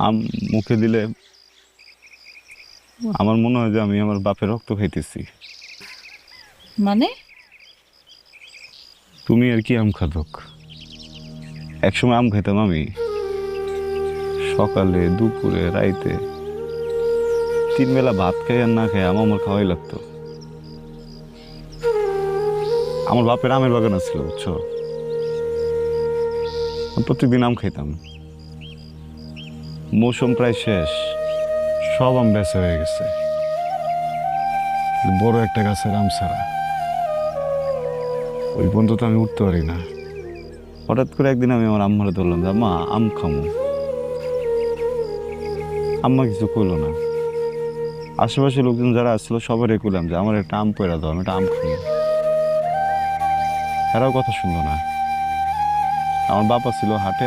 আম মুখে দিলে আমার মনে হয় যে আমি আমার বাপের রক্ত খাইতেছি। মানে? তুমি আর কি আম খাদক? একসময় আম খাইতাম আমি, সকালে দুপুরে রাইতে, 3 বেলা ভাত খাই আর না খাই আমার খাওয়াই লাগতো। আমার বাপের আমের বাগান ছিল, বুঝছো? আমি প্রত্যেকদিন আম খাইতাম। মৌসুম প্রায় শেষ, সব আম বেচা হয়ে গেছে, বড় একটা গাছের আম ছাড়া। ওই পর্যন্ত তো আমি উঠতে পারি না। হঠাৎ করে একদিন আমি আমার আম্মারে ধরলাম যে আম্মা আম খামু। আম্মা কিছু কইলো না। আশেপাশে লোকজন যারা আসছিল সবারই কইলাম যে আমার একটা আম পয়রা দাও, আমি একটা আম খাবো। এরাও কথা শুনলো না। আমার বাবা ছিল হাটে।